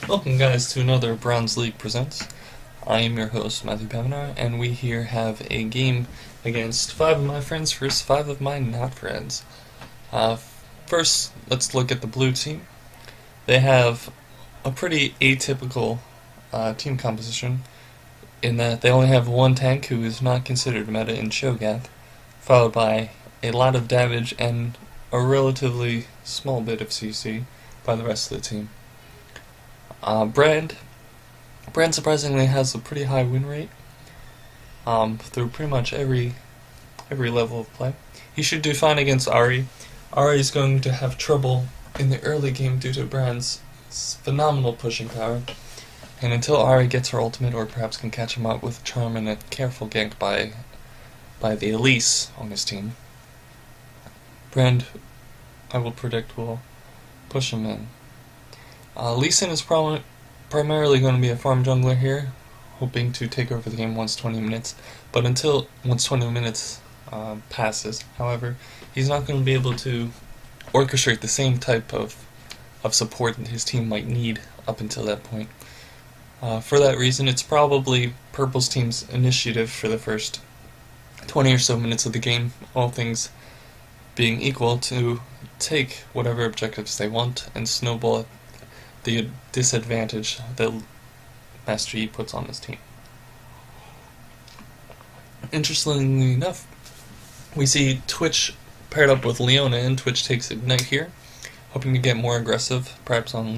Welcome guys to another Bronze League Presents. I am your host Matthew Paminar, and we here have a game against 5 of my friends versus 5 of my not friends. Uh, First, let's look at the blue team. They have a pretty atypical team composition in that they only have one tank who is not considered meta in Cho'Gath, followed by a lot of damage and a relatively small bit of CC by the rest of the team. Brand surprisingly has a pretty high win rate through pretty much every level of play. He should do fine against Ahri. Ahri is going to have trouble in the early game due to Brand's phenomenal pushing power, and until Ahri gets her ultimate or perhaps can catch him up with charm and a careful gank by the Elise on his team, Brand, I will predict, will push him in. Lee Sin is primarily going to be a farm jungler here, hoping to take over the game once 20 minutes. But once 20 minutes passes, however, he's not going to be able to orchestrate the same type of support that his team might need up until that point. For that reason, it's probably Purple's team's initiative for the first 20 or so minutes of the game, all things being equal, to take whatever objectives they want and snowball the disadvantage that Master Yi puts on his team. Interestingly enough, we see Twitch paired up with Leona, and Twitch takes Ignite here, hoping to get more aggressive, perhaps on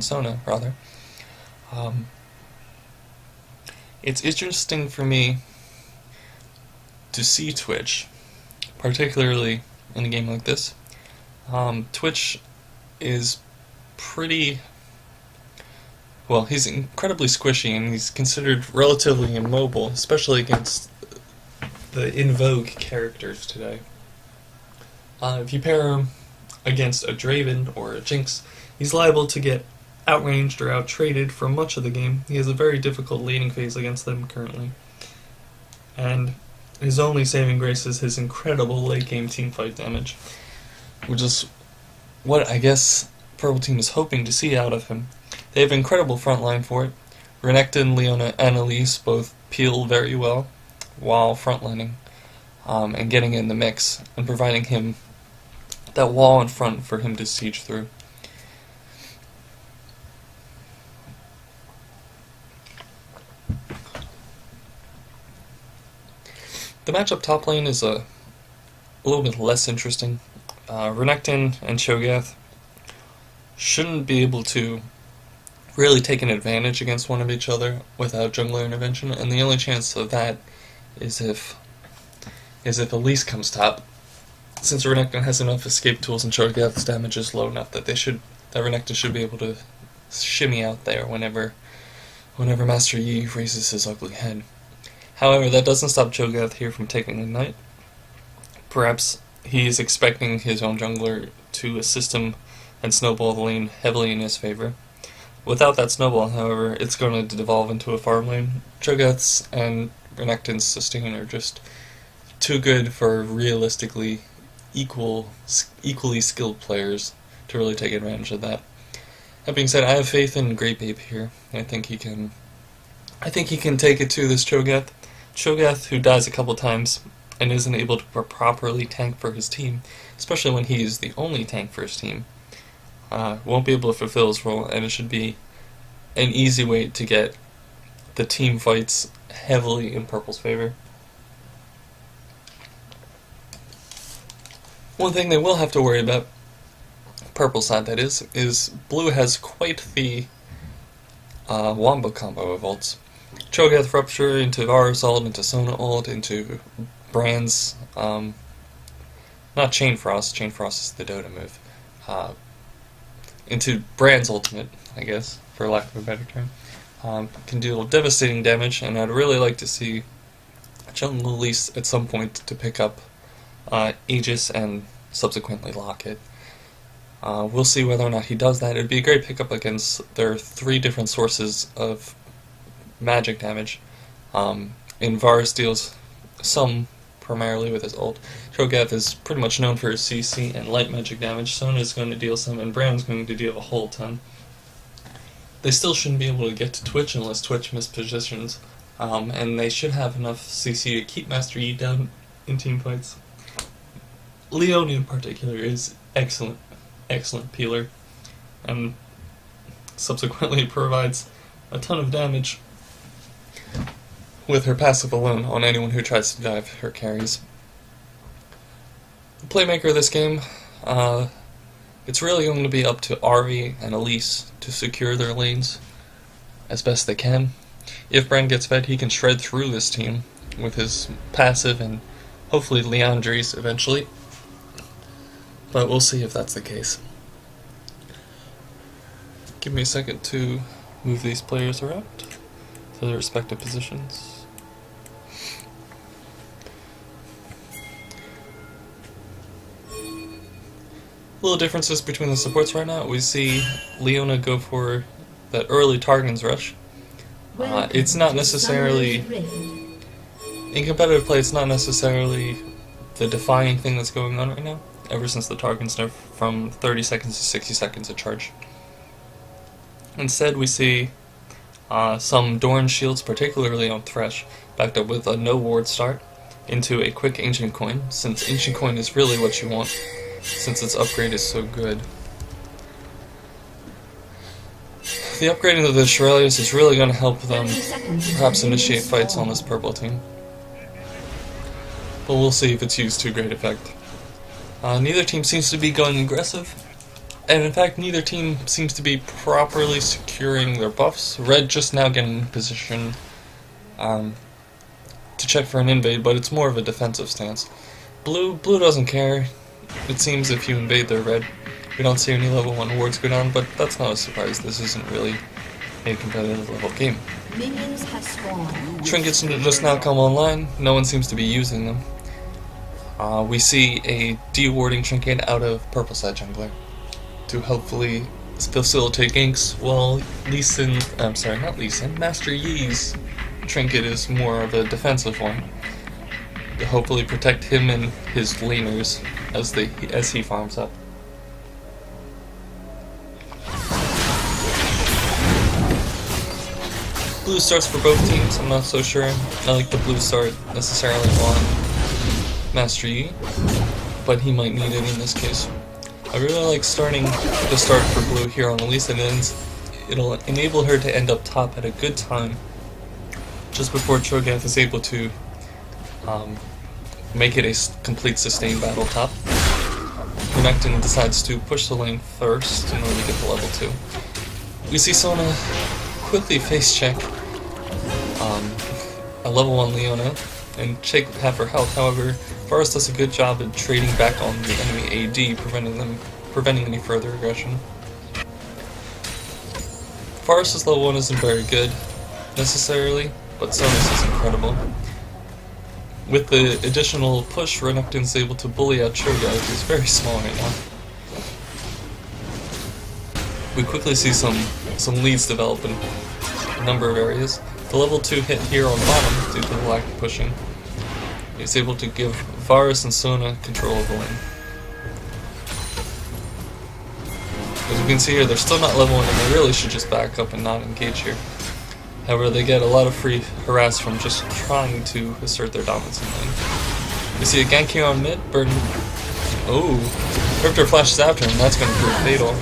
Sona, rather. It's interesting for me to see Twitch, particularly in a game like this. Twitch is he's incredibly squishy, and he's considered relatively immobile, especially against the in vogue characters today. If you pair him against a Draven or a Jinx, he's liable to get outranged or outtraded for much of the game. He has a very difficult laning phase against them currently, and his only saving grace is his incredible late game teamfight damage, which is what I guess Purple Team is hoping to see out of him. They have an incredible front line for it. Renekton, Leona, and Elise both peel very well while frontlining and getting in the mix and providing him that wall in front for him to siege through. The matchup top lane is a little bit less interesting. Renekton and Cho'Gath shouldn't be able to really take an advantage against one of each other without jungler intervention, and the only chance of that is if Elise comes top, since Renekton has enough escape tools and Cho'Gath's damage is low enough that Renekton should be able to shimmy out there whenever Master Yi raises his ugly head. However, that doesn't stop Cho'Gath here from taking Ignite. Perhaps he is expecting his own jungler to assist him and snowball the lane heavily in his favor. Without that snowball, however, it's going to devolve into a farm lane. Cho'Gath's and Renekton's sustain are just too good for realistically equally skilled players to really take advantage of that. That being said, I have faith in Great Babe here. I think he can take it to this Cho'Gath. Cho'Gath, who dies a couple times and isn't able to properly tank for his team, especially when he is the only tank for his team, won't be able to fulfill his role, and it should be an easy way to get the team fights heavily in Purple's favor. One thing they will have to worry about, Purple side that is Blue has quite the Wombo combo of ults. Cho'Gath Rupture into Varus ult, into Sona ult, into Brand's, not Chain Frost is the Dota move, into Brand's ultimate, I guess, for lack of a better term. Can deal devastating damage, and I'd really like to see Jungle Elise at some point to pick up Aegis and subsequently lock it. We'll see whether or not he does that. It would be a great pickup against their 3 different sources of magic damage. Varus deals some primarily with his ult. Cho'Gath is pretty much known for his CC and light magic damage. Sona is going to deal some, and Brand's going to deal a whole ton. They still shouldn't be able to get to Twitch unless Twitch mispositions, and they should have enough CC to keep Master Yi down in team fights. Leona in particular is excellent peeler, and subsequently provides a ton of damage with her passive alone on anyone who tries to dive her carries. The playmaker of this game, it's really going to be up to Ahri and Elise to secure their lanes as best they can. If Brand gets fed, he can shred through this team with his passive and hopefully Liandry's eventually. But we'll see if that's the case. Give me a second to move these players around to their respective positions. Little differences between the supports right now. We see Leona go for that early Targon's Rush. It's not necessarily, in competitive play, it's not necessarily the defining thing that's going on right now, ever since the Targon's nerf from 30 seconds to 60 seconds a charge. Instead, we see some Dorn shields, particularly on Thresh, backed up with a no ward start into a quick Ancient Coin, since Ancient Coin is really what you want, since its upgrade is so good. The upgrading of the Shurelya's is really going to help them perhaps initiate fights on this purple team. But we'll see if it's used to great effect. Neither team seems to be going aggressive, and in fact neither team seems to be properly securing their buffs. Red just now getting in position to check for an invade, but it's more of a defensive stance. Blue doesn't care. It seems if you invade their red, we don't see any level 1 wards go down, but that's not a surprise. This isn't really a competitive level game. Minions have spawned. Trinkets just now come online. No one seems to be using them. We see a de-warding trinket out of Purple Side Jungler to hopefully facilitate ganks, while Master Yi's trinket is more of a defensive one, to hopefully protect him and his laners as he farms up. Blue starts for both teams. I'm not so sure I like the blue start necessarily on Master Yi, but he might need it in this case. I really like starting the start for blue here on Elise, and it'll enable her to end up top at a good time just before Cho'Gath is able to make it a complete sustained battle top. Renekton decides to push the lane first in order to get to level 2. We see Sona quickly face check a level 1 Leona and take half her health. However, Varus does a good job at trading back on the enemy AD, preventing any further aggression. Varus' level 1 isn't very good necessarily, but Sona's is incredible. With the additional push, Renekton's able to bully out Cho'Gath, who's very small right now. We quickly see some leads develop in a number of areas. The level 2 hit here on bottom due to the lack of pushing is able to give Varus and Sona control of the lane. As you can see here, they're still not level 1 and they really should just back up and not engage here. However, they get a lot of free harass from just trying to assert their dominance in lane. We see a gank here on mid, Burden. Oh, Riptor flashes after him, that's going to prove fatal.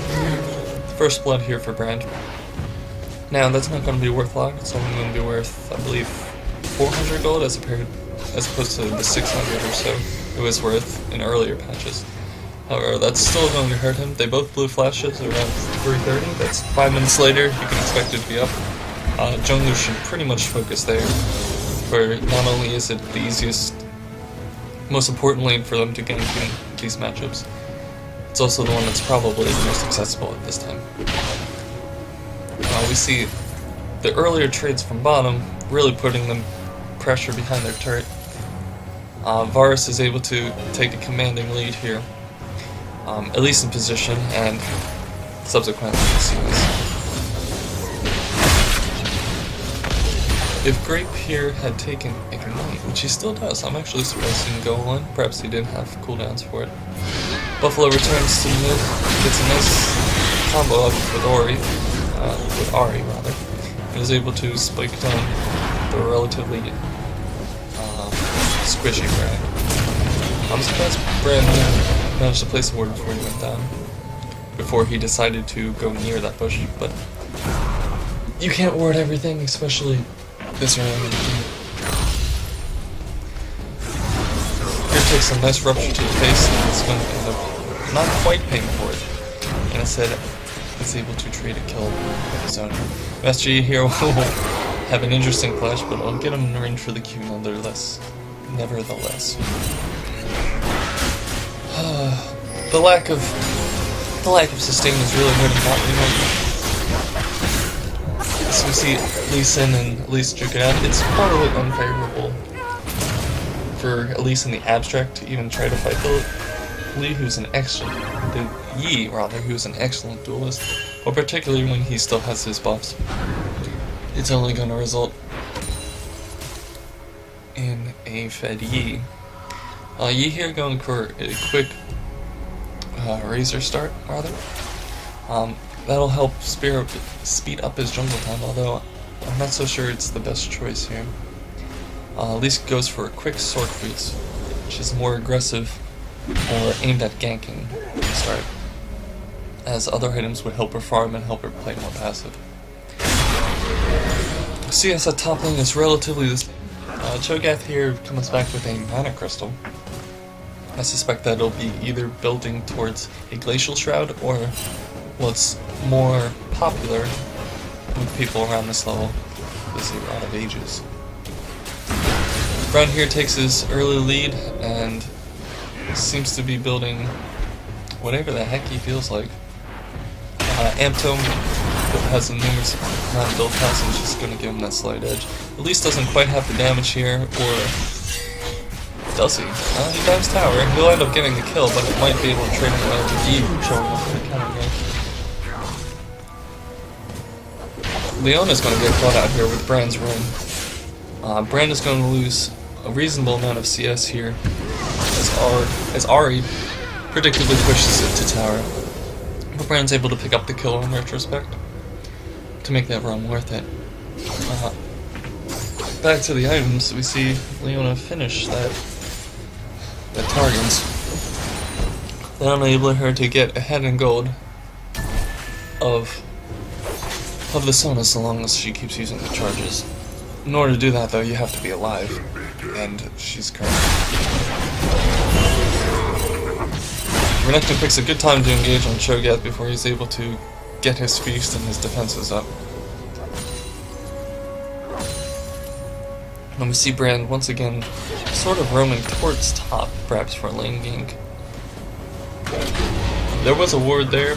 First blood here for Brand. Now, that's not going to be worth a lot, it's only going to be worth, I believe, 400 gold as opposed to the 600 or so it was worth in earlier patches. However, that's still going to hurt him. They both blew flashes around 3:30, that's 5 minutes later, you can expect it to be up. Jungler should pretty much focus there, where not only is it the easiest, most important lane for them to gank in these matchups, it's also the one that's probably the most accessible at this time. We see the earlier trades from bottom really putting them pressure behind their turret. Varus is able to take a commanding lead here, at least in position, and subsequently see this. If Grape here had taken Ignite, which he still does, I'm actually surprised he didn't go on. Perhaps he didn't have cooldowns for it. Buffalo returns to mid, gets a nice combo up with Ori. with Ahri rather, and is able to spike down the relatively squishy Brand. I'm surprised Brand managed to place a ward before he went down, before he decided to go near that bush, but you can't ward everything, especially this early in the game. Here takes a nice rupture to the face, and it's going to end up not quite paying for it, and instead is able to trade a kill with his own. SG here will have an interesting clash, but I'll get him in range for the Q nevertheless. The lack of sustain is really hurting Motley right now. So we see Lee Sin and Elise duke it out. It's probably unfavorable for at least in the abstract to even try to fight Lee, who's an excellent Yi rather, who's an excellent duelist, but particularly when he still has his buffs. It's only going to result in a fed Yi. Yi here going for a quick razor start rather. That'll help speed up his jungle time, although I'm not so sure it's the best choice here. Elise goes for a quick Sword Boots, which is more aggressive or aimed at ganking to start, as other items would help her farm and help her play more passive. CS at top lane is relatively the same. Cho'Gath here comes back with a Mana Crystal. I suspect that it'll be either building towards a Glacial Shroud or what's more popular with people around this level is a Rod of Ages. Brand here takes his early lead and seems to be building whatever the heck he feels like. Amptome has a numerous amount of build pass and is just going to give him that slight edge. At least doesn't quite have the damage here, or does he? He dives tower. He'll end up getting the kill, but it might be able to trade him away with Yi showing up for the counter game. Leona's going to get caught out here with Brand's rune. Brand is going to lose a reasonable amount of CS here, as Ahri predictably pushes it to tower. But Brand's able to pick up the kill in retrospect to make that run worth it. Back to the items, we see Leona finish that targets, that enabling her to get ahead in gold of the Sona so long as she keeps using the charges. In order to do that though, you have to be alive, and she's currently. Renekton picks a good time to engage on Cho'Gath before he's able to get his feast and his defenses up. And we see Brand once again sort of roaming towards top, perhaps for a lane gank. There was a ward there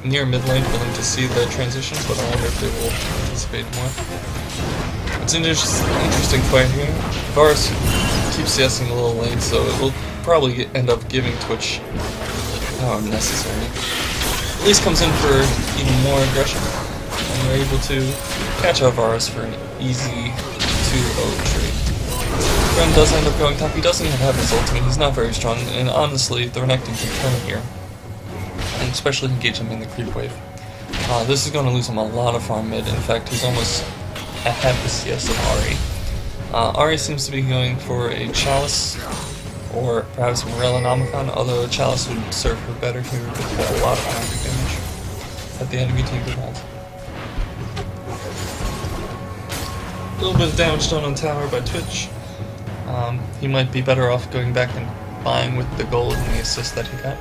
near mid lane for them to see the transition, but I wonder if they will participate more. It's an interesting fight here. Varus keeps CSing a little late, so it will probably end up giving Twitch the power necessary. Elise comes in for even more aggression, and they're able to catch out Varus for an easy 2-0 trade. Brand does end up going top. He doesn't even have his ultimate. He's not very strong, and honestly, the Renekton can turn here, and especially engage him in the creep wave. This is going to lose him a lot of farm mid. In fact, he's almost at half the CS of Ahri. Ahri seems to be going for a Chalice, or perhaps Morella Nomicon, although a Chalice would serve her better here with a lot of magic damage that the enemy team could hold. A little bit of damage done on tower by Twitch. He might be better off going back and buying with the gold and the assist that he got,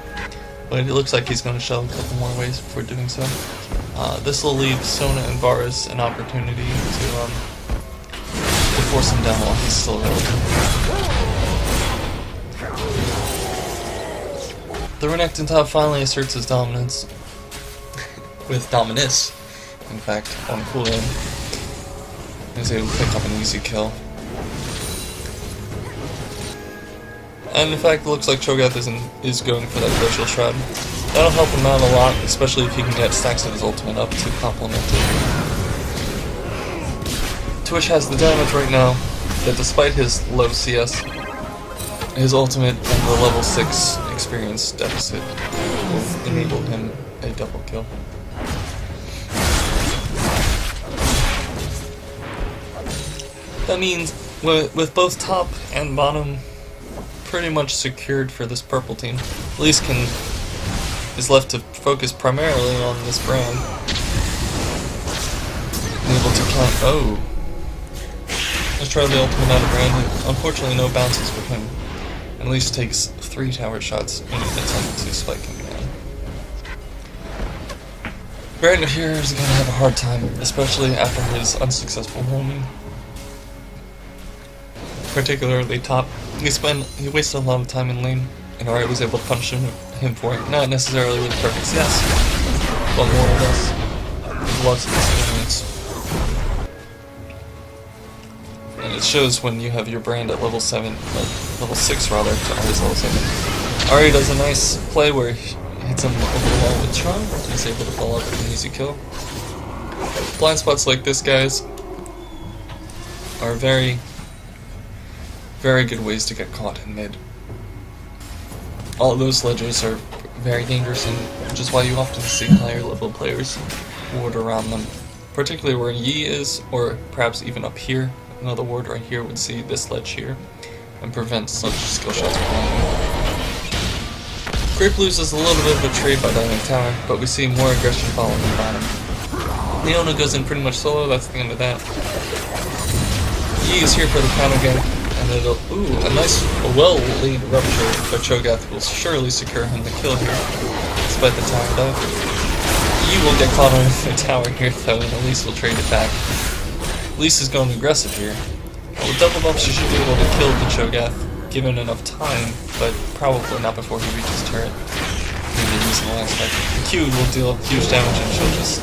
but it looks like he's going to shell a couple more ways before doing so. This will leave Sona and Varus an opportunity to force him down while he's still relevant. The Renekton top finally asserts his dominance, with Dominus, in fact, on cooldown. He's able to pick up an easy kill. And in fact, it looks like Cho'Gath is going for that Glacial Shroud. That'll help him out a lot, especially if he can get stacks of his ultimate up to complement it. Twitch has the damage right now, that despite his low CS, his ultimate and the level 6 experience deficit will enable him a double kill. That means with both top and bottom pretty much secured for this purple team, Elise is left to focus primarily on this brand. Able to count. Oh! Let's try the ultimate out of brand. Unfortunately, no bounces for him. And Elise takes 3 tower shots in an attempt to spike him down. Brand here is going to have a hard time, especially after his unsuccessful roaming. Particularly top. He wasted a lot of time in lane, and Ahri was able to punish him for it. Not necessarily with perfect CS, but more or less. With lots of experience. And it shows when you have your brand at level 7, level 6 rather, to Ahri's level 7. Ahri does a nice play where he hits him over the wall with Charm. He's able to follow up with an easy kill. Blind spots like this, guys, are very, very good ways to get caught in mid. All of those ledges are very dangerous, and which is why you often see higher level players ward around them. Particularly where Yi is, or perhaps even up here. Another ward right here would see this ledge here and prevent such skill shots from landing. Grape loses a little bit of a trade by diving tower, but we see more aggression following the bottom. Leona goes in pretty much solo, that's the end of that. Yi is here for the counter gank, and it'll, a nice, well-laid rupture by Cho'Gath will surely secure him the kill here, despite the tower dive. Yi will get caught on the tower here though, and Elise will trade it back. Elise is going aggressive here. With double buff, she should be able to kill the Cho'Gath, given enough time, but probably not before he reaches turret. Maybe using the last spike. The Q will deal huge damage and she'll just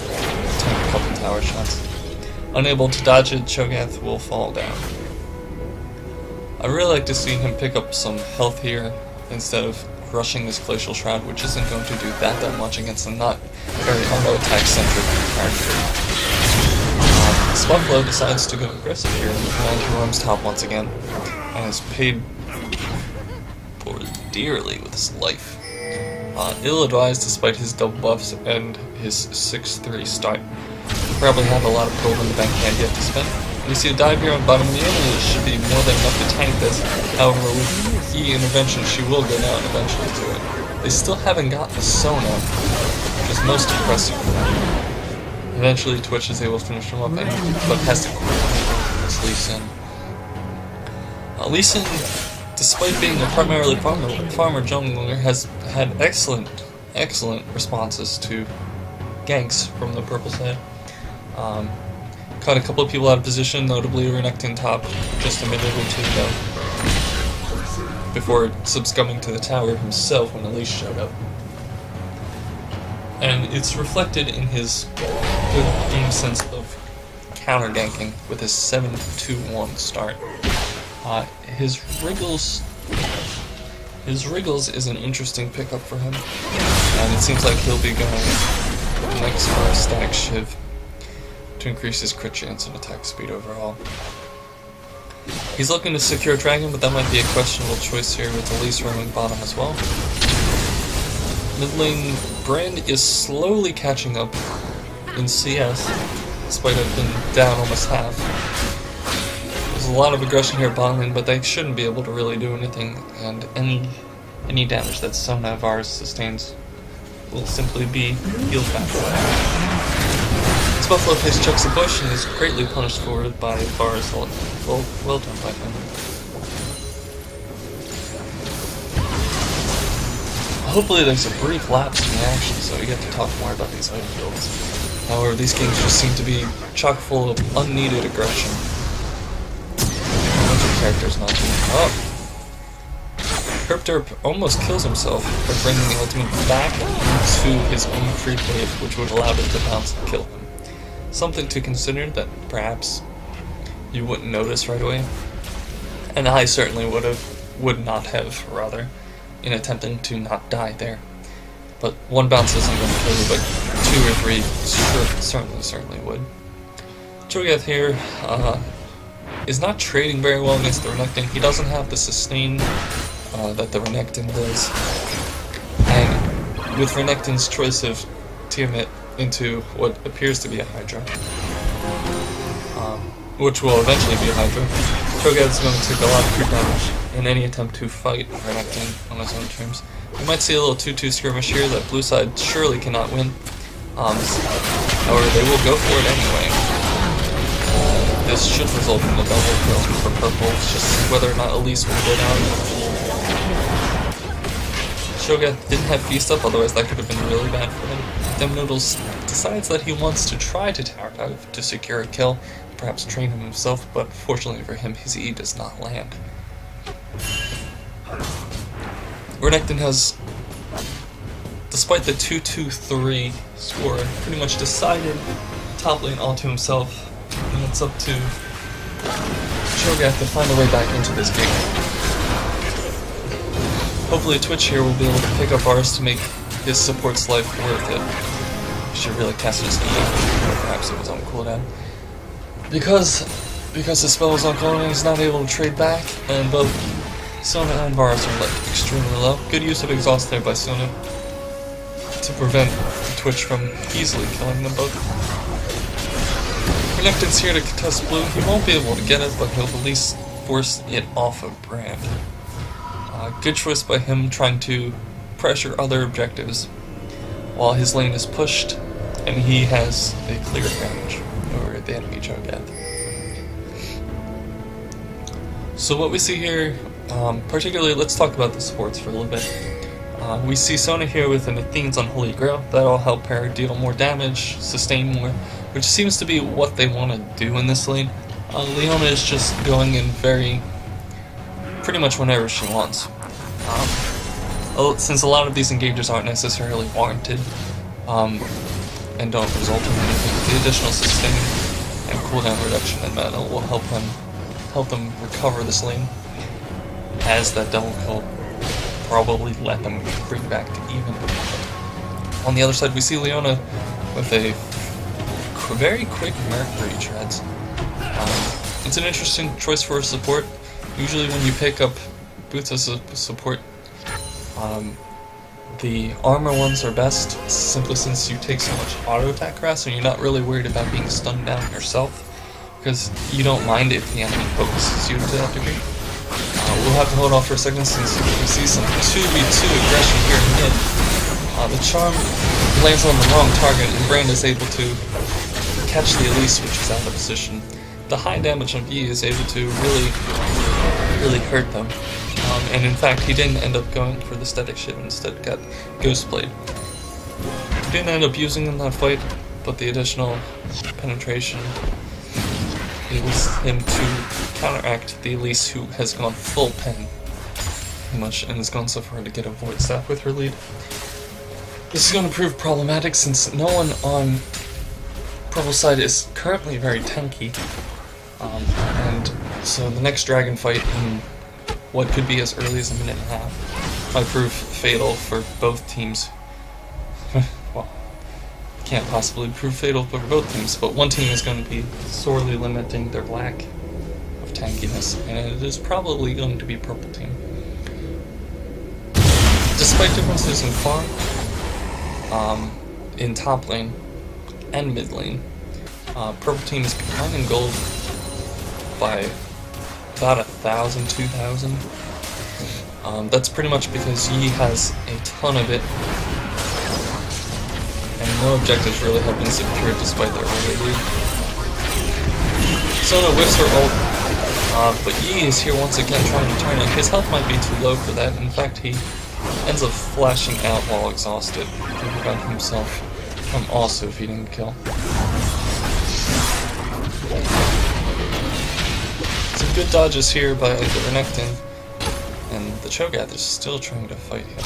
take a couple tower shots. Unable to dodge it, Cho'Gath will fall down. I'd really like to see him pick up some health here instead of rushing this Glacial Shroud, which isn't going to do that much against a not very auto-attack centric character. Swampflow decides to go aggressive here, and he roams top once again, and is paid for dearly with his life. Ill-advised despite his double buffs and his 6-3 start. Probably have a lot of gold in the bank hand yet to spend. We see a dive here on bottom of the enemy, it should be more than enough to tank this. However, with E intervention, she will go down eventually to it. They still haven't gotten a Sona, which is most impressive for them. Eventually, Twitch is able to finish him up, but has to this Lee Sin. Lee Sin, despite being a primarily farmer jungler, has had excellent responses to ganks from the purple side. Caught a couple of people out of position, notably Renekton top just a minute or two ago, before succumbing to the tower himself when Elise showed up. And it's reflected in his good game sense of counter ganking with his 7-2-1 start. His Wriggles is an interesting pickup for him, and it seems like he'll be going next for a Static Shiv to increase his crit chance and attack speed overall. He's looking to secure Dragon, but that might be a questionable choice here with Elise roaming bottom as well. Mid lane, Brand is slowly catching up in CS, despite having been down almost half. There's a lot of aggression here bottom lane, but they shouldn't be able to really do anything, and any damage that Sona Varus sustains will simply be healed back. Buffalo face checks the bush and is greatly punished for it by Varus. Well done by him. Hopefully there's a brief lapse in the action so we get to talk more about these item builds. However, these games just seem to be chock full of unneeded aggression. Bunch of characters not doing up. Herpderp almost kills himself by bringing the ultimate back into his own creep wave, which would allow it to bounce and kill him. Something to consider that perhaps you wouldn't notice right away, and I certainly would not have, in attempting to not die there. But one bounce isn't going to kill you, but 2 or 3 certainly would. Cho'Gath here is not trading very well against the Renekton. He doesn't have the sustain that the Renekton does, and with Renekton's choice of Tiamat into what appears to be a Hydra. which will eventually be Hydra. Cho'Gath's going to take a lot of creep damage in any attempt to fight Renekton on his own terms. We might see a little 2-2 skirmish here that blue side surely cannot win. However, they will go for it anyway. This should result in a double kill for purple, it's just whether or not Elise will go down. Cho'Gath didn't have Feast up, otherwise that could have been really bad for him. Demnoodles decides that he wants to try to tower dive to secure a kill, perhaps train him himself, but fortunately for him, his E does not land. Renekton has, despite the 2-2-3 score, pretty much decided top lane all to himself, and it's up to Cho'Gath to find a way back into this game. Hopefully Twitch here will be able to pick up ours to make his support's life worth it. He should really cast his E, or perhaps it was on cooldown. Because his spell was on cooldown, he's not able to trade back, and both Sona and Varus are left extremely low. Good use of exhaust there by Sona to prevent Twitch from easily killing them both. Renekton's here to contest blue. He won't be able to get it, but he'll at least force it off of Brand. Good choice by him trying to pressure other objectives while his lane is pushed and he has a clear advantage over the enemy Cho'Gath. So what we see here, particularly, let's talk about the supports for a little bit. We see Sona here with an Athene's Unholy Grail. That'll help her deal more damage, sustain more, which seems to be what they want to do in this lane. Leona is just going in pretty much whenever she wants. Since a lot of these engages aren't necessarily warranted, and don't result in anything, the additional sustain and cooldown reduction in mana will help them recover this lane, as that double kill probably let them bring back to even. On the other side, we see Leona with a very quick Mercury treads. It's an interesting choice for a support. Usually when you pick up boots as a support, the armor ones are best, simply since you take so much auto attack harass and you're not really worried about being stunned down yourself, because you don't mind if the enemy focuses you to that degree. We'll have to hold off for a second since we see some 2v2 aggression here in mid. The charm lands on the wrong target and Brand is able to catch the Elise, which is out of position. The high damage on E is able to really hurt them. And in fact, he didn't end up going for the static shiv, instead got Ghost Blade. He didn't end up using in that fight, but the additional penetration enables him to counteract the Elise, who has gone full pen, pretty much, and has gone so far to get a Void Staff with her lead. This is going to prove problematic since no one on Purple side is currently very tanky, and so the next dragon fight in what could be as early as a minute and a half might prove fatal for both teams. Well, can't possibly prove fatal for both teams, but one team is going to be sorely limiting their lack of tankiness, and it is probably going to be Purple team. Despite differences in farm, in top lane and mid lane, Purple team is behind in gold by about 1,000, 2,000. That's pretty much because Yi has a ton of it, and no objectives really have been secured despite their early lead. Sona whiffs her ult, but Yi is here once again trying to turn it. His health might be too low for that. In fact, he ends up flashing out while exhausted to prevent himself from also feeding the kill. Some good dodges here by the Renekton, and the Cho'Gath is still trying to fight him.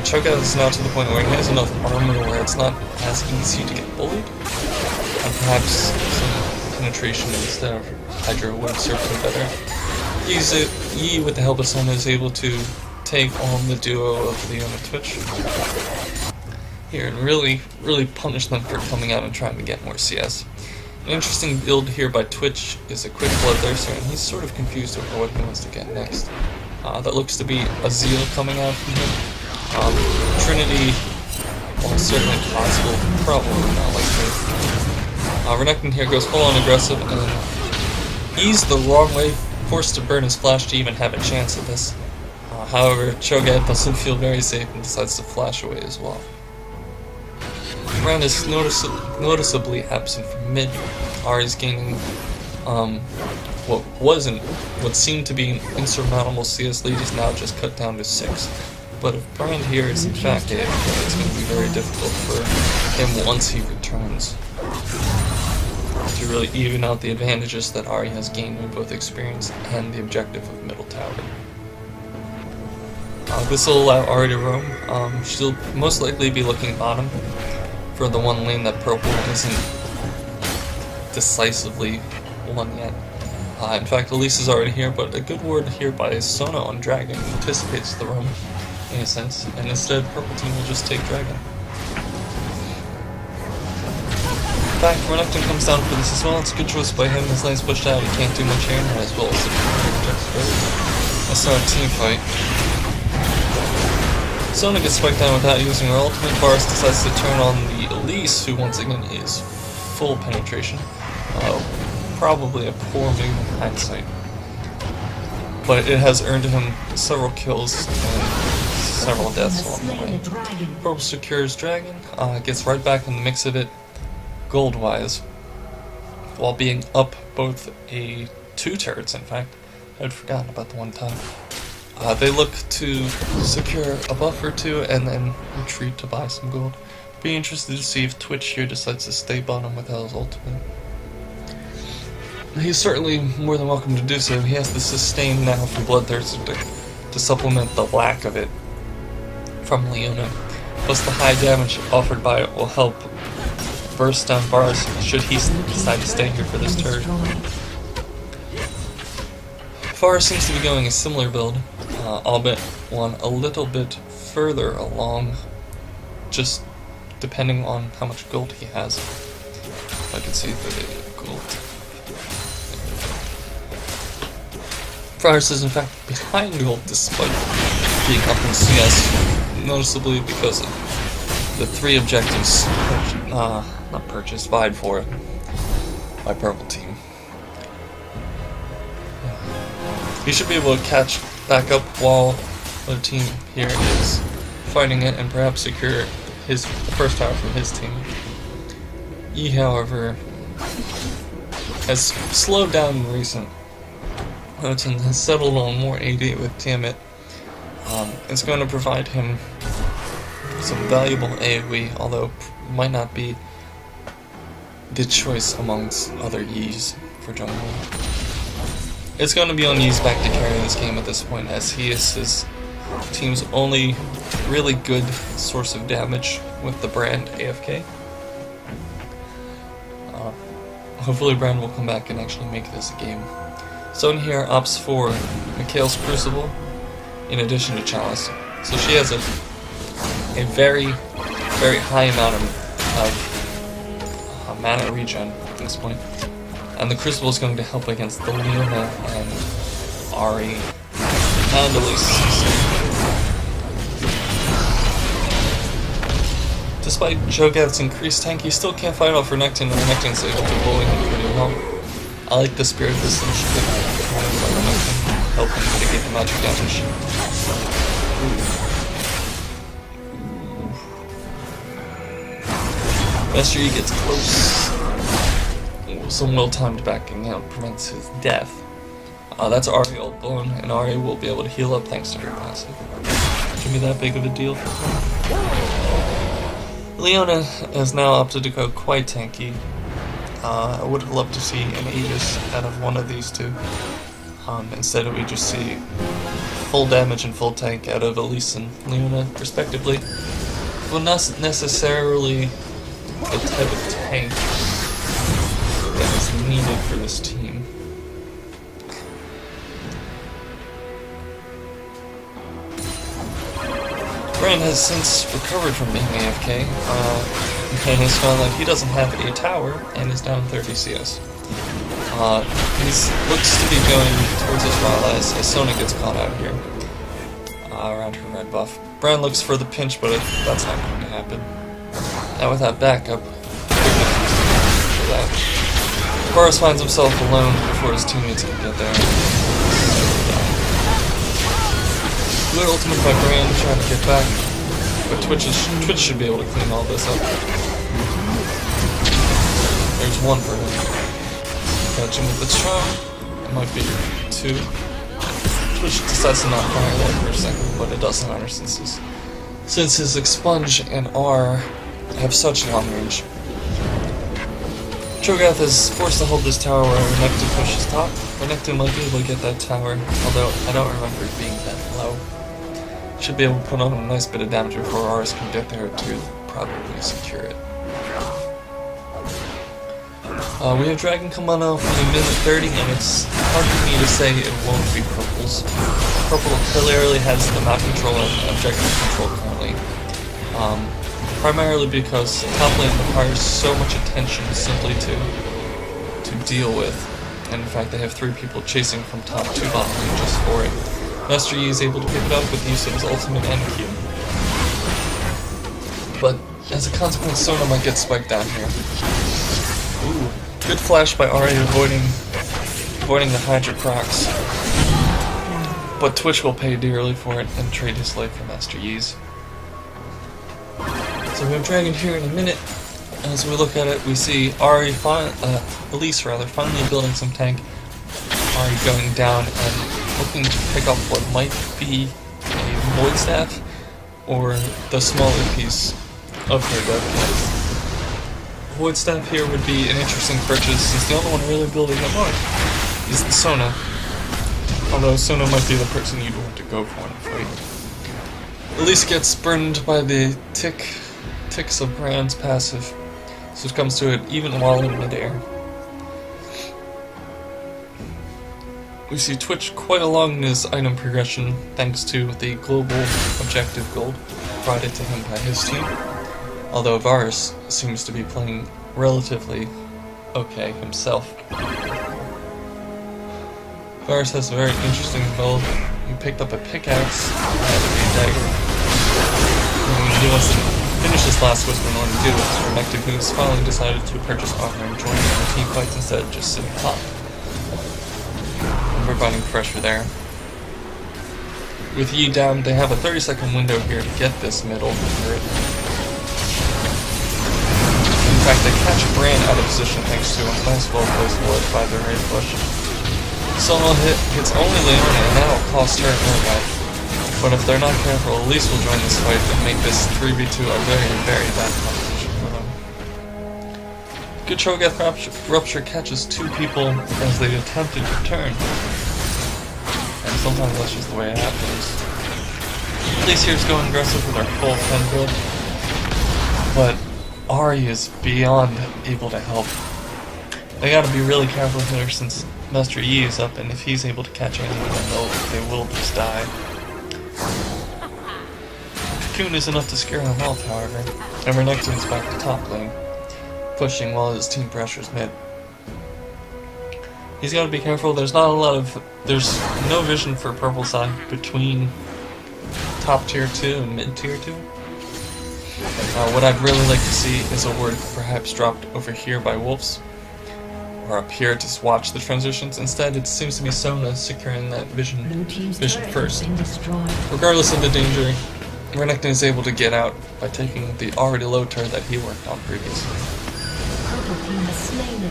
Cho'Gath is now to the point where he has enough armor where it's not as easy to get bullied, and perhaps some penetration instead of Hydra would have served him better. Yi, with the help of Sona, is able to take on the duo of Leona and Twitch here and really punish them for coming out and trying to get more CS. An interesting build here by Twitch is a quick Bloodthirster, and he's sort of confused over what he wants to get next. That looks to be a Zeal coming out from him. Trinity, while certainly possible, probably not likely. Renekton here goes full on aggressive, and he's the wrong way, forced to burn his flash to even have a chance at this. However, Cho'Gath doesn't feel very safe and decides to flash away as well. Brand is noticeably absent from mid. Ahri's gaining what seemed to be an insurmountable CS lead is now just cut down to 6. But if Brand here is in fact AFK, it's going to be very difficult for him once he returns to really even out the advantages that Ahri has gained in both experience and the objective of middle tower. This will allow Ahri to roam. She'll most likely be looking bottom for the one lane that purple isn't decisively won yet. In fact, Elise is already here, but a good word here by Sona on Dragon anticipates the roam in a sense, and instead purple team will just take Dragon. In fact, Renekton comes down for this as well. It's a good choice by him. His lane's pushed out, he can't do much here, as well as let's start a team fight. Sona gets spiked down without using her ultimate. Forest decides to turn on the Elise, who once again is full penetration. Probably a poor move in hindsight. But it has earned him several kills and several deaths along the way. Purple secures Dragon, gets right back in the mix of it, gold-wise, while being up both 2 turrets, in fact. I'd forgotten about the one time. They look to secure a buff or 2 and then retreat to buy some gold. Be interested to see if Twitch here decides to stay bottom without his ultimate. He's certainly more than welcome to do so. He has the sustain now from Bloodthirster to supplement the lack of it from Leona. Plus the high damage offered by it will help burst down bars should he decide to stay here for this turret. Forest seems to be going a similar build, albeit one a little bit further along, just depending on how much gold he has. I can see the gold. Forest is in fact behind gold despite being up in CS, noticeably because of the 3 objectives vied for by purple team. He should be able to catch back up while the team here is fighting it and perhaps secure the first tower from his team. He, however, has slowed down in recent modes and has settled on more AD with Tiamat. It's going to provide him some valuable AoE, although might not be the choice amongst other Ys for jungle. It's going to be on Ys back to carry this game at this point, as he is his team's only really good source of damage with the Brand AFK. Hopefully Brand will come back and actually make this a game. Zone here opts for Mikael's Crucible in addition to Chalice. So she has a very, very high amount of mana regen at this point. And the Crucible is going to help against the Leona and Ahri and Elise. Despite Cho'Gath's increased tank, he still can't fight off Renekton, and Renekton's able to bully him pretty well. I like the Spirit Distance help him mitigate the magic damage. Mastery gets close. Some well-timed backing out prevents his death. That's Ahri ult blown, and Ahri will be able to heal up thanks to her passive. Should be that big of a deal for her. Leona has now opted to go quite tanky. I would have loved to see an Aegis out of one of these two. Instead we just see full damage and full tank out of Elise and Leona, respectively. Well, not necessarily the type of tank that is needed for this team. Brand has since recovered from being AFK, and has found that he doesn't have a tower and is down 30 CS. He looks to be going towards his Rylai's as Sona gets caught out here around her red buff. Brand looks for the pinch, but that's not going to happen. Now with that backup, for that. Varus finds himself alone before his teammates can get there. Good ultimate by Brand trying to get back, but Twitch should be able to clean all this up. There's one for him. Catch him with the charm. It might be two. Twitch decides to not fire that for a second, but it doesn't matter since his Expunge and R have such long range. Cho'Gath is forced to hold this tower where Renekton pushes top. Renekton might be able to get that tower, although I don't remember it being that low. Should be able to put on a nice bit of damage before Aris can get there to probably secure it. We have Dragon Kimono in a minute 30, and it's hard for me to say it won't be Purple's. Purple clearly has the map control and objective control currently. Primarily because top lane requires so much attention simply to deal with, and in fact they have 3 people chasing from top to bottom lane just for it. Master Yi is able to pick it up with the use of his ultimate and Q. But as a consequence, Sona might get spiked down here. Ooh, good flash by Ahri avoiding the Hydra procs. But Twitch will pay dearly for it and trade his life for Master Yi's. So we have Dragon here in a minute. As we look at it, we see Elise finally building some tank. Ahri going down and looking to pick up what might be a Void Staff or the smaller piece of her dev kit. Void Staff here would be an interesting purchase since the only one really building them up is the Sona. Although Sona might be the person you'd want to go for in a fight. Elise gets burned by the ticks of Brand's passive, so it comes to it even while in midair. We see Twitch quite along in his item progression thanks to the global objective gold provided to him by his team, although Varus seems to be playing relatively okay himself. Varus has a very interesting build. He picked up a pickaxe and a dagger. And he wants to finish this last Whisper in order to do it. Renekton, who's finally decided to purchase armor and join in the team fights instead of just sitting top. Providing pressure there. With Yi down, they have a 30-second window here to get this middle turret. In fact, they catch Brand out of position thanks to a nice well-placed ward by the raid push. Solo hits only Leona, and that'll cost her her life. But if they're not careful, Elise will join this fight and make this 3v2 a very, very bad competition for them. Good Cho'Gath Rupture catches 2 people as they attempted to turn. And sometimes that's just the way it happens. Elise here's going aggressive with her full 10 build. But Ahri is beyond able to help. They gotta be really careful here since Master Yi is up, and if he's able to catch anyone, they will just die. Cocoon is enough to scare them off, however, and Renekton's back to top lane, pushing while his team pressures mid. He's got to be careful. There's no vision for purple side between top tier 2 and mid tier 2. What I'd really like to see is a ward perhaps dropped over here by Wolves, or up here to watch the transitions. Instead, it seems to be Sona securing that vision first. Regardless of the danger, Renekton is able to get out by taking the already low turret that he worked on previously.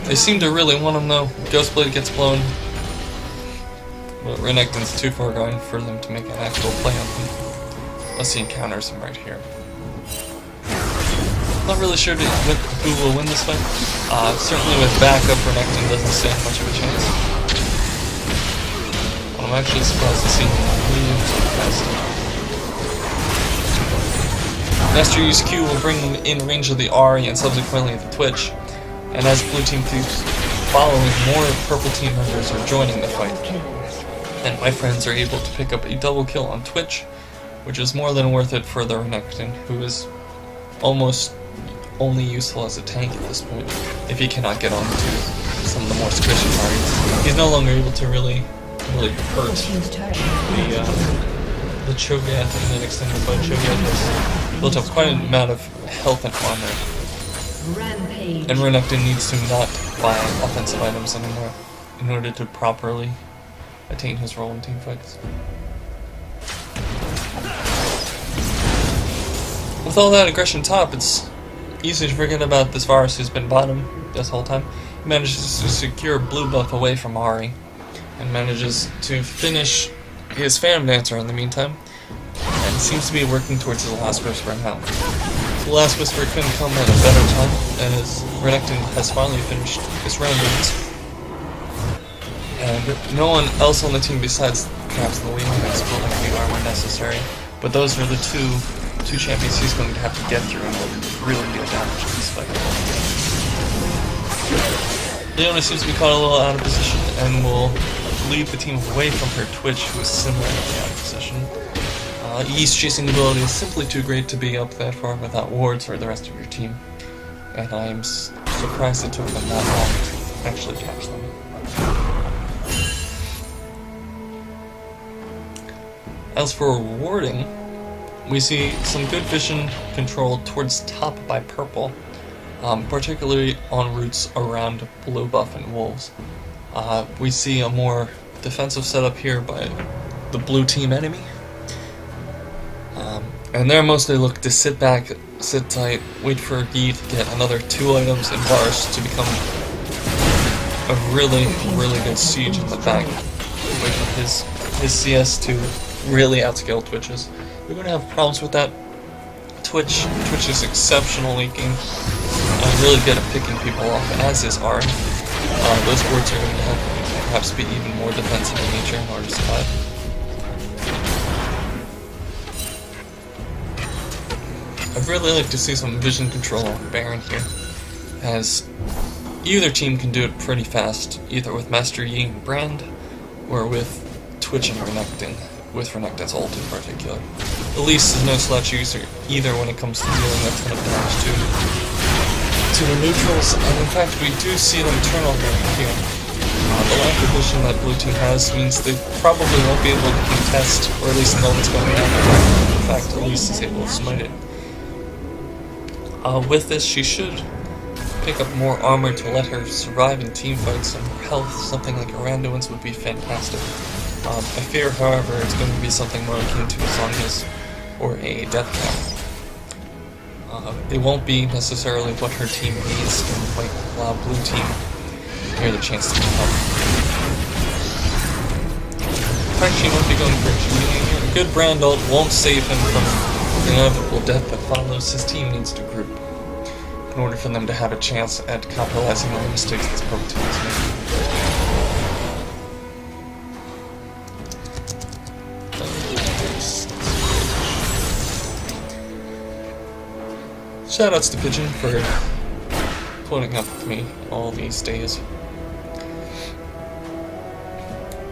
They seem to really want him though. Ghostblade gets blown, but Renekton's too far gone for them to make an actual play on him, unless he encounters him right here. Not really sure who will win this fight. Certainly with backup, Renekton doesn't stand much of a chance. I'm actually surprised to see him leave so fast. Master Yi's Q will bring him in range of the Ahri and subsequently the Twitch. And as blue team keeps following, more purple team members are joining the fight. And my friends are able to pick up a double kill on Twitch, which is more than worth it for the Renekton, who is almost only useful as a tank at this point, if he cannot get onto some of the more squishy targets. He's no longer able to really hurt the Cho'Gath and then extended by Cho'Gath has built up quite an amount of health and armor. Rampage. And Renekton needs to not buy offensive items anymore in order to properly attain his role in teamfights. With all that aggression top, it's easy to forget about this Varus who's been bottom this whole time. He manages to secure blue buff away from Ahri, and manages to finish his Phantom Dancer in the meantime, and seems to be working towards his last Whisper now. The last Whisper couldn't come at a better time, as Renekton has finally finished his rounds, and no one else on the team besides perhaps the Leon is building the armor necessary, but those are the two champions he's going to have to get through in order to really deal damage in this fight. Leona seems to be caught a little out of position and will lead the team away from her Twitch, who is similarly out of position. Yi's chasing ability is simply too great to be up that far without wards or the rest of your team, and I am surprised it took them that long to actually catch them. As for rewarding, we see some good vision control towards top by purple, particularly on routes around blue buff and wolves. We see a more defensive setup here by the blue team enemy, and they're mostly looking to sit back, sit tight, wait for Yi to get another 2 items in Varus to become a really good siege in the back, wait for his CS to really outscale Twitch's. We're going to have problems with that. Twitch is exceptional leaking and really good at picking people off, as is Ahri. Those wards are going to have to perhaps be even more defensive in nature in order to survive. I'd really like to see some vision control on Baron here, as either team can do it pretty fast, either with Master Yi and Brand, or with Twitch and Renekton, with Renekton's ult in particular. Elise is no slouch user either when it comes to dealing a ton of damage to the neutrals, and in fact we do see them turn on Baron here. The lack of vision that blue team has means they probably won't be able to contest, or at least no one's going after. In fact, Elise is able to smite it. With this, she should pick up more armor to let her survive in teamfights, and her health, something like Aranduin's, would be fantastic. I fear, however, it's going to be something more akin to a Zhonya's or a Death Cap. It won't be necessarily what her team needs, and might allow blue team near the chance to come up. In fact, she won't be going for a good Brand ult won't save him from the inevitable death that follows. His team needs to group in order for them to have a chance at capitalizing on the mistakes this purple team is making. Shoutouts to Pigeon for putting up with me all these days.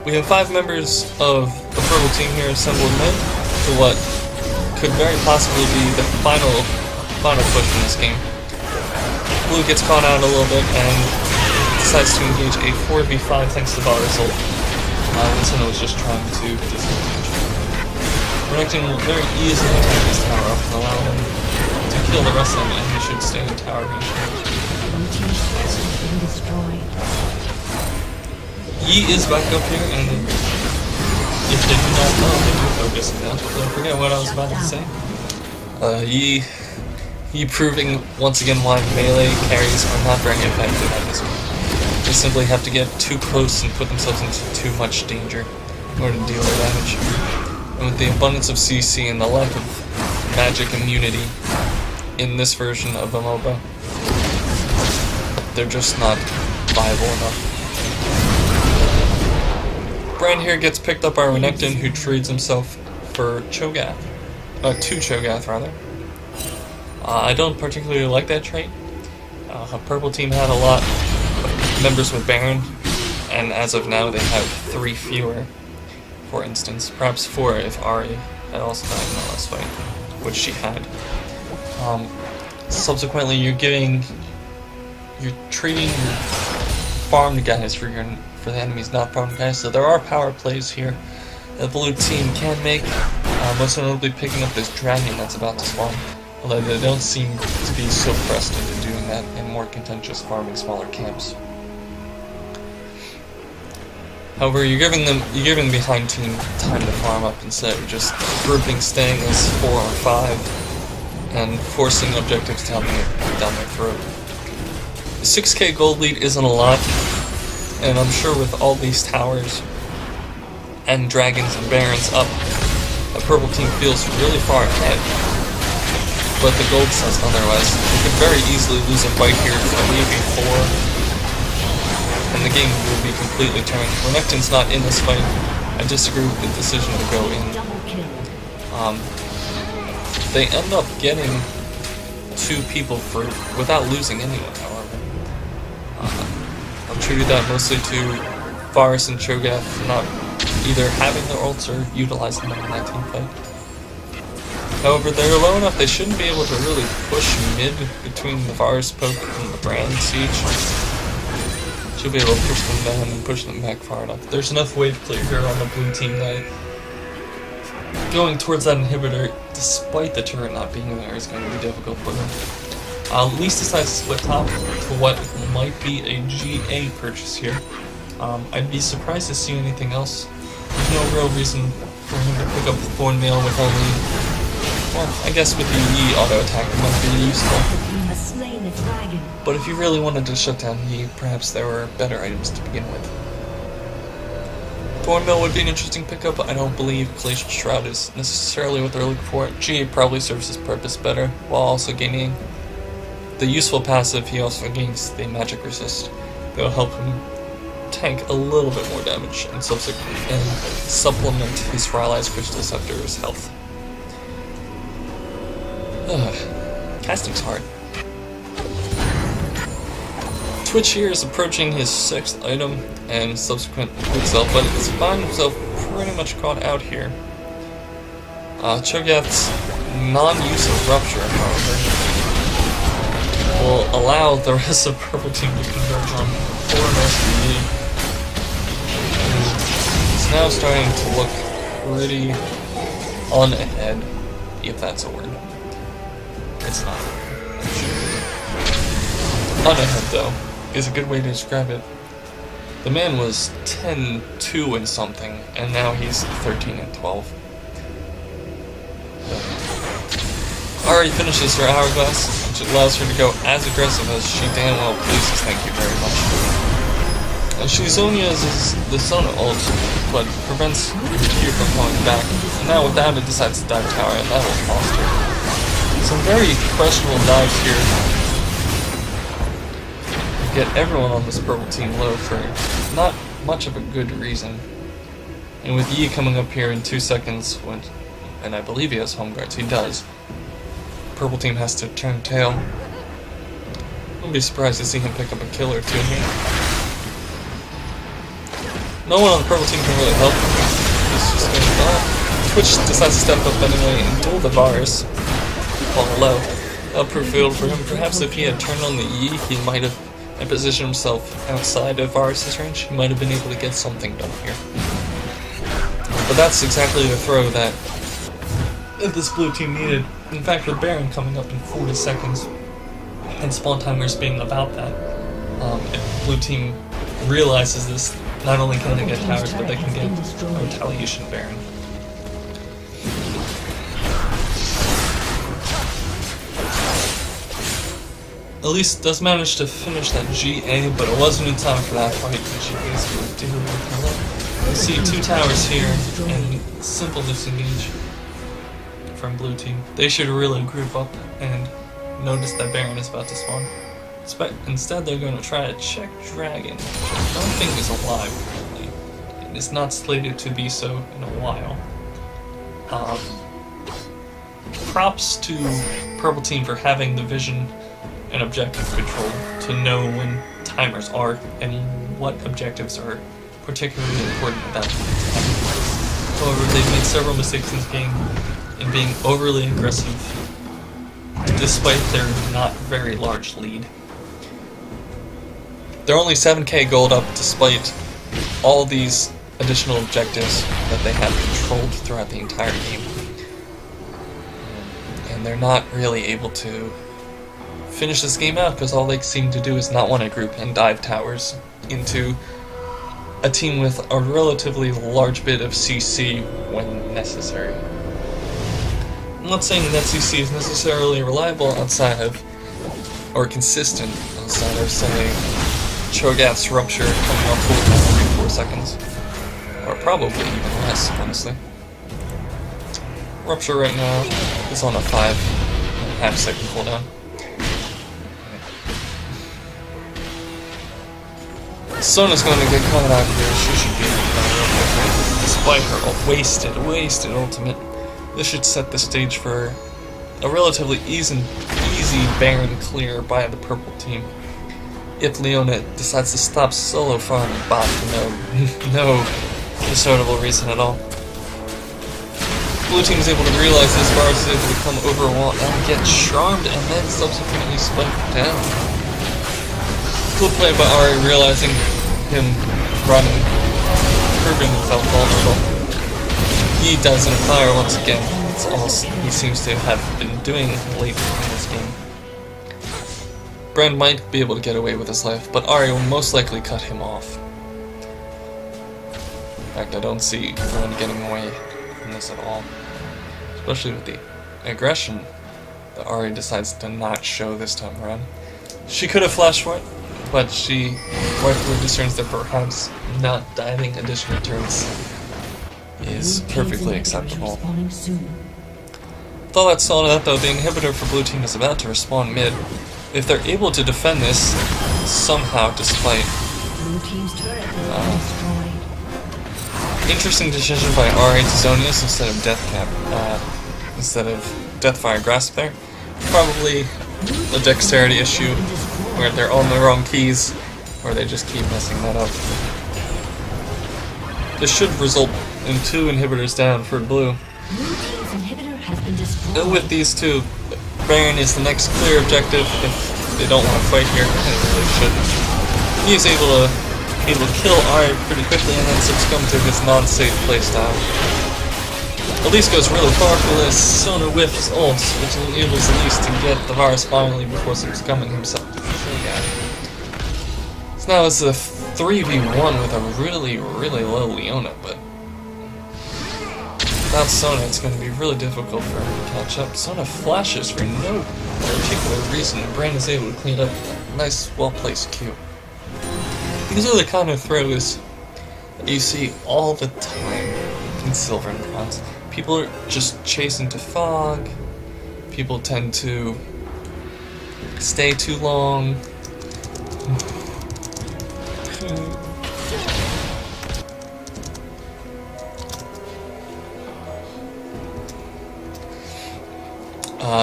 We have 5 members of the purple team here assembled in for what could very possibly be the final push in this game. Blue gets caught out a little bit and decides to engage a 4v5 thanks to Varus ult. Winston was just trying to disengage. Renekton will very easily take this tower up and allow him to kill the rest of them, and he should stay in tower range. Yi is back up here, and if they do not know, they do focus now. Don't forget what I was about to say. Yi proving once again why melee carries are not very effective at this point. They simply have to get too close and put themselves into too much danger in order to deal with damage. And with the abundance of CC and the lack of magic immunity in this version of the MOBA, they're just not viable enough. Brand here gets picked up by Renekton, who trades himself for Cho'Gath. 2 Cho'Gath, rather. I don't particularly like that trait. Purple team had a lot of members with Baron, and as of now they have 3 fewer, for instance. Perhaps 4 if Ahri had also died in the last fight, which she had. Subsequently, you're treating your farmed guys for the enemy's not farmed guys, so there are power plays here that the blue team can make, most notably picking up this dragon that's about to spawn, although they don't seem to be so pressed into doing doing that and more content just farming smaller camps. However, you're giving the behind team time to farm up instead of just grouping, staying as 4 or 5, and forcing objectives down their throat. The 6k gold lead isn't a lot, and I'm sure with all these towers and dragons and barons up, the purple team feels really far ahead. But the gold says otherwise. They could very easily lose a fight here for maybe 4. And the game will be completely turned. Renekton's not in this fight. I disagree with the decision to go in. They end up getting 2 people free without losing anyone, however. Attribute that mostly to Varus and Cho'Gath not either having their ults or utilizing them in that team fight. However, they're low enough they shouldn't be able to really push mid between the Varus poke and the Brand siege. Should be able to push them down and push them back far enough. There's enough wave clear here on the blue team that going towards that inhibitor, despite the turret not being there, is going to be difficult for them. Least decides to split top to what might be a GA purchase here. I'd be surprised to see anything else. There's no real reason for him to pick up Thornmail with only... Well, I guess with the Yi auto attack it might be useful. But if you really wanted to shut down Yi, perhaps there were better items to begin with. Thornmail would be an interesting pickup. I don't believe Glacial Shroud is necessarily what they're looking for. GA probably serves his purpose better, while also gaining the useful passive. He also gains the magic resist. That'll help him tank a little bit more damage and supplement his Rylai's Crystal Scepter's health. Casting's hard. Twitch here is approaching his 6th item and subsequent boot cell, but he's finding himself pretty much caught out here. Cho'Gath's non-use of Rupture, however, will allow the rest of Purple Team to converge on foremost Yi. He's now starting to look pretty on ahead, if that's a word. It's not. On ahead, though, is a good way to describe it. The man was 10-2 and something, and now he's 13-12. Already finishes her hourglass, which allows her to go as aggressive as she damn well pleases, thank you very much. And she only uses the Sona ult, but prevents Q from going back, and now without it decides to dive tower, and that will cost her. Some very questionable dives here. Get everyone on this purple team low for not much of a good reason. And with Yi coming up here in 2 seconds, and I believe he has home guards, he does. Purple team has to turn tail. Wouldn't be surprised to see him pick up a kill or 2 here. No one on the purple team can really help him. He's just gonna Twitch decides to step up anyway and duel the Varus. Fall low. That'll prove fatal for him. Perhaps if he had turned on the Yi, he might have positioned himself outside of Varus' range. He might have been able to get something done here. But that's exactly the throw that this blue team needed. In fact, with Baron coming up in 40 seconds, and spawn timers being about that, if blue team realizes this, not only can they get towers, but they can get a retaliation Baron. Elise does manage to finish that GA, but it wasn't in time for that fight, because she basically deal with her. You see 2 towers here, and simple disengage from blue team. They should really group up and notice that Baron is about to spawn. Instead, they're going to try to check Dragon, which I don't think is alive currently. It is not slated to be so in a while. Props to Purple Team for having the vision and objective control to know when timers are and what objectives are particularly important at that time. However, they've made several mistakes in this game in being overly aggressive despite their not very large lead. They're only 7k gold up despite all these additional objectives that they have controlled throughout the entire game. And they're not really able to finish this game out, because all they seem to do is not want to group and dive towers into a team with a relatively large bit of CC when necessary. I'm not saying that CC is necessarily reliable outside of, or consistent outside of, say, Cho'Gath's Rupture coming on cooldown every 4 seconds. Or probably even less, honestly. Rupture right now is on a 5.5 second cooldown. Sona's going to get caught out here. She should be despite her wasted ultimate. This should set the stage for a relatively easy Baron clear by the purple team. If Leona decides to stop solo farming bot for no discernible reason at all. Blue team is able to realize this, Varus is able to come over a wall and get charmed and then subsequently spiked down. Cool play by Ahri, realizing him running, proving himself vulnerable. He does in a fire once again. That's all he seems to have been doing lately in this game. Brand might be able to get away with his life, but Ahri will most likely cut him off. In fact, I don't see anyone getting away from this at all. Especially with the aggression that Ahri decides to not show this time around. She could have flashed for it, but she rightfully discerns that perhaps not diving additional turns is perfectly acceptable. With all that saw that though, the inhibitor for blue team is about to respawn mid. If they're able to defend this somehow, despite interesting decision by Ahri to Zonius instead of instead of Deathfire Grasp there. Probably a dexterity issue where they're on the wrong keys, or they just keep messing that up. This should result in 2 inhibitors down for blue. With these 2, Baron is the next clear objective if they don't want to fight here, and they really shouldn't. He is able to kill Ahri pretty quickly and then succumb to his non-safe playstyle. Elise goes really far for this. Sona whiffs ult, which enables Elise to get the Varus finally before succumbing himself to Cho'Gath. So now it's a 3v1 with a really low Leona, but without Sona it's going to be really difficult for her to catch up. Sona flashes for no particular reason, and Brand is able to clean up a nice, well-placed Q. These are the kind of throws that you see all the time in Silver and Bronze. People are just chasing to fog. People tend to stay too long.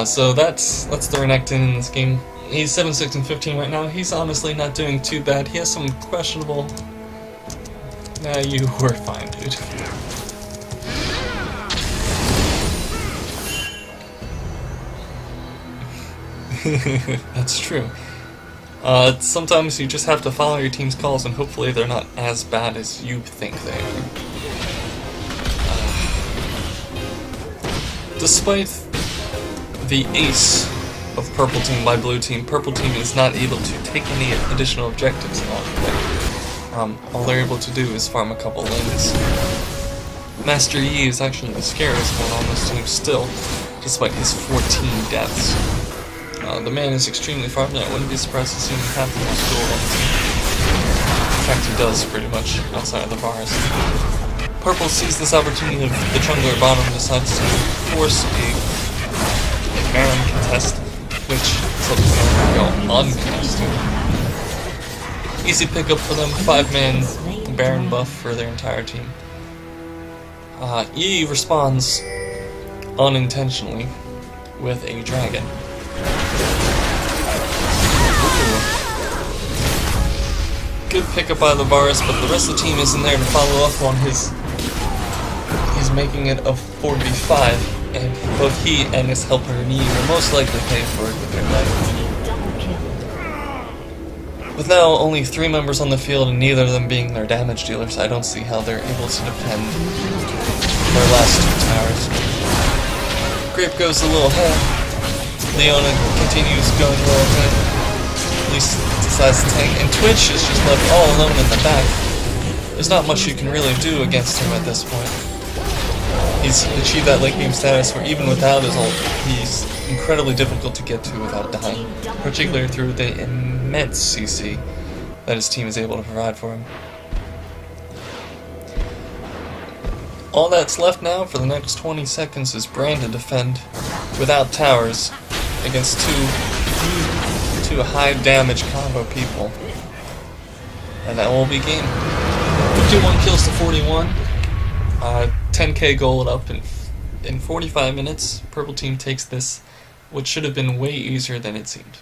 So that's the Renekton in this game. He's 7, 6, and 15 right now. He's honestly not doing too bad. He has some questionable... Nah, you were fine, dude. That's true. Sometimes you just have to follow your team's calls, and hopefully they're not as bad as you think they are. Despite the ace of purple team by blue team is not able to take any additional objectives along the way. All they're able to do is farm a couple lanes. Master Yi is actually the scariest one on this team still, despite his 14 deaths. The man is extremely farmed, and I wouldn't be surprised to see him have the most gold on the team. In fact, he does, pretty much, outside of the Varus. Purple sees this opportunity of the jungler bottom decides to force a Baron contest, which subsequently go uncontested. Easy pickup for them, 5-man Baron buff for their entire team. Yi responds unintentionally with a dragon. Good pickup by the Varus, but the rest of the team isn't there to follow up on his... He's making it a 4v5. And both he and his helper Yi will most likely pay for it with their life. With now only 3 members on the field and neither of them being their damage dealers, I don't see how they're able to defend their last 2 towers. Grape goes a little ahead. Leona continues going low, at least decides to tank, and Twitch is just left all alone in the back. There's not much you can really do against him at this point. He's achieved that late game status where even without his ult, he's incredibly difficult to get to without dying, particularly through the immense CC that his team is able to provide for him. All that's left now for the next 20 seconds is Brand to defend without towers against two high damage combo people. And that will be game. 51 kills to 41. 10k gold up in 45 minutes. Purple team takes this, which should have been way easier than it seemed.